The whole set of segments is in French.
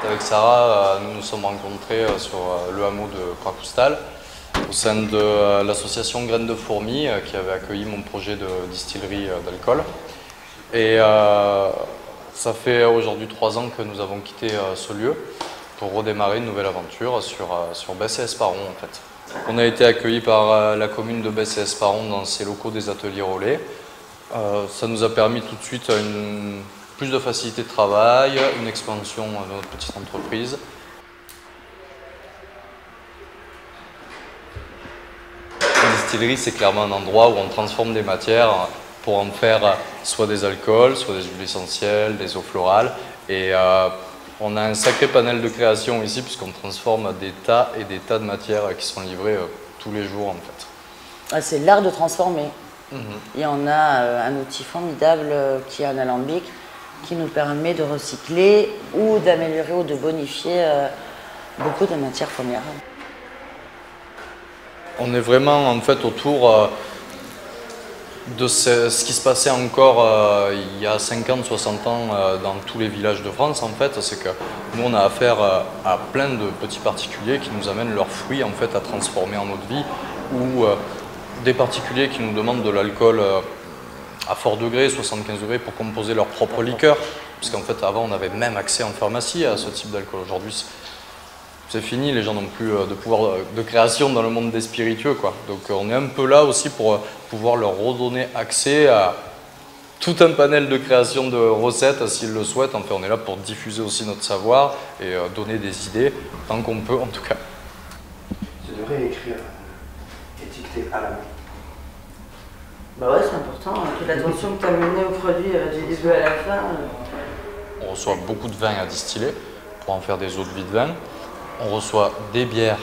Avec Sarah, nous nous sommes rencontrés sur le hameau de Prakoustal au sein de l'association Graines de Fourmis qui avait accueilli mon projet de distillerie d'alcool. Et ça fait aujourd'hui 3 ans que nous avons quitté ce lieu pour redémarrer une nouvelle aventure sur Besse-et-Esparon en fait. On a été accueillis par la commune de Besse-et-Esparon dans ses locaux des ateliers relais. Ça nous a permis tout de suite plus de facilité de travail, une expansion de notre petite entreprise. Une distillerie, c'est clairement un endroit où on transforme des matières pour en faire soit des alcools, soit des huiles essentielles, des eaux florales. Et on a un sacré panel de création ici puisqu'on transforme des tas et des tas de matières qui sont livrées tous les jours en fait. Ah, c'est l'art de transformer. Et on a un outil formidable qui est un alambic qui nous permet de recycler ou d'améliorer ou de bonifier beaucoup de matières premières. On est vraiment en fait autour de ce qui se passait encore il y a 50, 60 ans dans tous les villages de France en fait, c'est que nous on a affaire à plein de petits particuliers qui nous amènent leurs fruits en fait à transformer en eau de vie ou des particuliers qui nous demandent de l'alcool à fort degré, 75 degrés, pour composer leur propre liqueur. Parce qu'en fait, avant, on avait même accès en pharmacie à ce type d'alcool. Aujourd'hui, c'est fini, les gens n'ont plus de pouvoir de création dans le monde des spiritueux, quoi. Donc on est un peu là aussi pour pouvoir leur redonner accès à tout un panel de création de recettes, s'ils le souhaitent. Enfin, on est là pour diffuser aussi notre savoir et donner des idées, tant qu'on peut en tout cas. Tu devrais écrire, étiqueter à la main. Bah ouais, c'est important. Toute l'attention que tu as menée au produit du début à la fin. On reçoit beaucoup de vin à distiller pour en faire des eaux de vie de vin. On reçoit des bières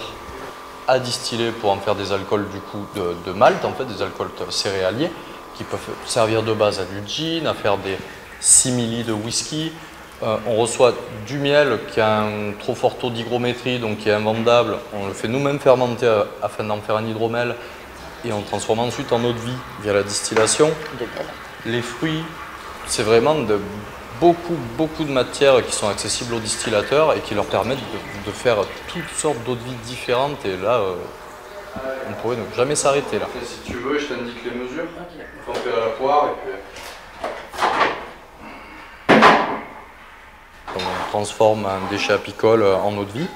à distiller pour en faire des alcools du coup de malt, en fait, des alcools céréaliers qui peuvent servir de base à du gin, à faire des simili de whisky. On reçoit du miel qui a un trop fort taux d'hygrométrie, donc qui est invendable. On le fait nous-mêmes fermenter afin d'en faire un hydromel. Et on transforme ensuite en eau de vie via la distillation. Les fruits, c'est vraiment beaucoup de matières qui sont accessibles aux distillateurs et qui leur permettent de faire toutes sortes d'eau de vie différentes. Et là, on pourrait ne jamais s'arrêter là. Et si tu veux, je t'indique les mesures. Okay. On fait à la poire et puis... On transforme un déchet apicole en eau de vie.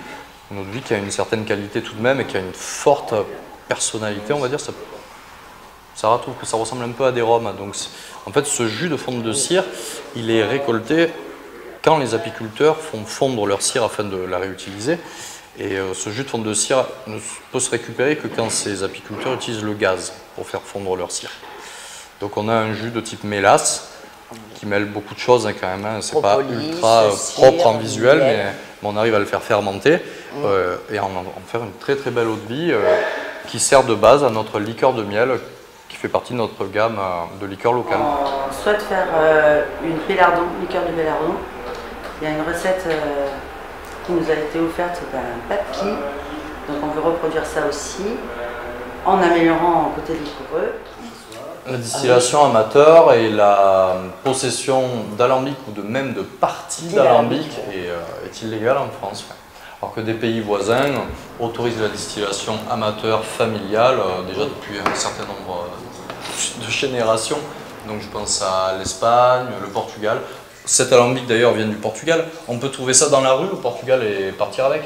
Une eau de vie qui a une certaine qualité tout de même et qui a une forte personnalité, on va dire. Sarah trouve que ça ressemble un peu à des rhums. Donc, en fait, ce jus de fonte de cire, il est récolté quand les apiculteurs font fondre leur cire afin de la réutiliser. Et ce jus de fonte de cire ne peut se récupérer que quand ces apiculteurs utilisent le gaz pour faire fondre leur cire. Donc, on a un jus de type mélasse qui mêle beaucoup de choses hein, quand même. Hein. C'est pas ultra propre en visuel, mais on arrive à le faire fermenter et en faire une très belle eau de vie. Qui sert de base à notre liqueur de miel qui fait partie de notre gamme de liqueurs locales. On souhaite faire une pélardon, liqueur de pélardon. Il y a une recette qui nous a été offerte d'un papy, donc on veut reproduire ça aussi en améliorant côté liquoreux. La distillation amateur et la possession d'alambic ou même de parties d'alambic est illégale en France. Alors que des pays voisins autorisent la distillation amateur familiale déjà depuis un certain nombre de générations. Donc je pense à l'Espagne, le Portugal. Cet alambic d'ailleurs vient du Portugal. On peut trouver ça dans la rue au Portugal et partir avec.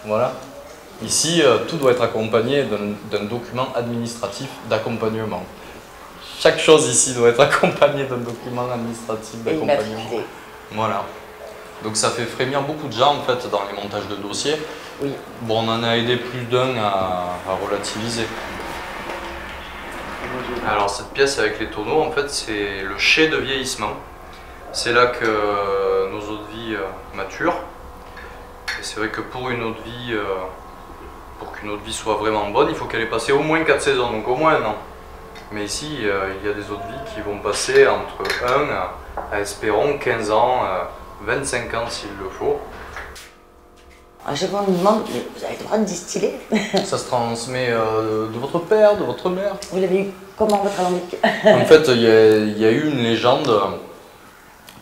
Voilà. Ici, tout doit être accompagné d'un document administratif d'accompagnement. Chaque chose ici doit être accompagnée d'un document administratif d'accompagnement. Voilà. Donc ça fait frémir beaucoup de gens en fait dans les montages de dossiers. Oui. Bon, on en a aidé plus d'un à relativiser. Alors cette pièce avec les tonneaux, en fait, c'est le chai de vieillissement. C'est là que nos eaux de vie maturent. Et c'est vrai que pour une eau de vie, pour qu'une eau de vie soit vraiment bonne, il faut qu'elle ait passé au moins 4 saisons, donc au moins un an. Mais ici, il y a des eaux de vie qui vont passer entre 1 à espérons 15 ans. 25 ans s'il le faut. À chaque fois on nous demande, mais vous avez le droit de distiller? Ça se transmet de votre père, de votre mère. Vous l'avez eu comment votre alambic? En fait, il y a eu une légende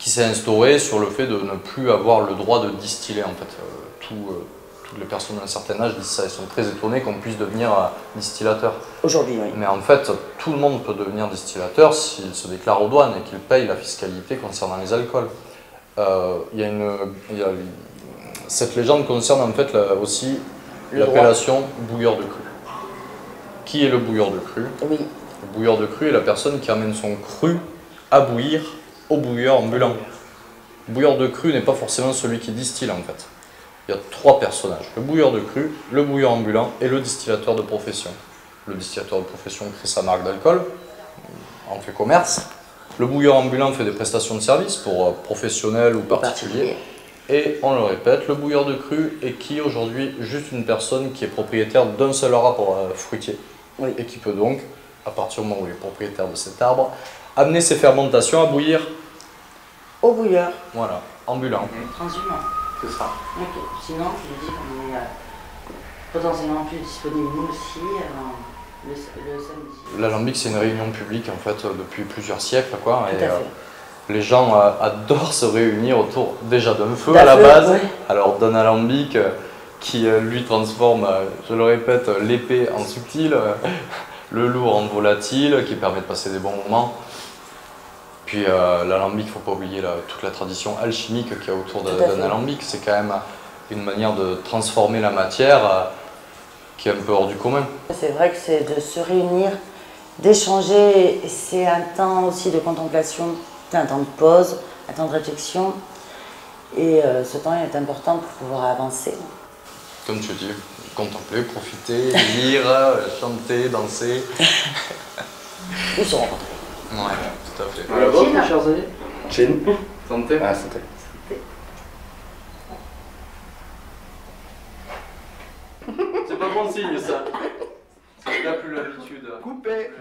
qui s'est instauré sur le fait de ne plus avoir le droit de distiller. En fait, toutes les personnes d'un certain âge disent ça, ils sont très étonnés qu'on puisse devenir distillateur. Aujourd'hui, oui. Mais en fait, tout le monde peut devenir distillateur s'il se déclare aux douanes et qu'il paye la fiscalité concernant les alcools. Cette légende concerne en fait aussi l'appellation bouilleur de cru. Qui est le bouilleur de cru? Oui. Le bouilleur de cru est la personne qui amène son cru à bouillir au bouilleur ambulant. Le bouilleur de cru n'est pas forcément celui qui distille en fait. Il y a 3 personnages, le bouilleur de cru, le bouilleur ambulant et le distillateur de profession. Le distillateur de profession crée sa marque d'alcool, en fait commerce. Le bouilleur ambulant fait des prestations de services pour professionnels ou particuliers. Et on le répète, le bouilleur de cru est qui aujourd'hui juste une personne qui est propriétaire d'un seul arbre fruitier. Oui. Et qui peut donc, à partir du moment où il est propriétaire de cet arbre, amener ses fermentations à bouillir. Au bouilleur. Voilà, ambulant. Transhumant. C'est ça. Ok. Sinon, je dis qu'on est potentiellement plus disponible nous aussi le samedi. L'alambic, c'est une réunion publique en fait depuis plusieurs siècles, quoi. Tout Et, à fait. les gens adorent se réunir autour déjà d'un feu à la base, oui. alors d'un alambic qui lui transforme, je le répète, l'épais en subtil, le lourd en volatile, qui permet de passer des bons moments. Puis l'alambic, il ne faut pas oublier toute la tradition alchimique qu'il y a autour d'un alambic. C'est quand même une manière de transformer la matière qui est un peu hors du commun. C'est vrai que c'est de se réunir, d'échanger, c'est un temps aussi de contemplation, c'est un temps de pause, un temps de réflexion. Et ce temps est important pour pouvoir avancer. Comme tu dis, contempler, profiter, lire, chanter, danser. Ou se rencontrer. Ouais, tout à fait. À la vôtre, mes chers amis. Chin. Santé. Ah, santé. C'est pas bon signe ça. Il n'a plus l'habitude. Coupé.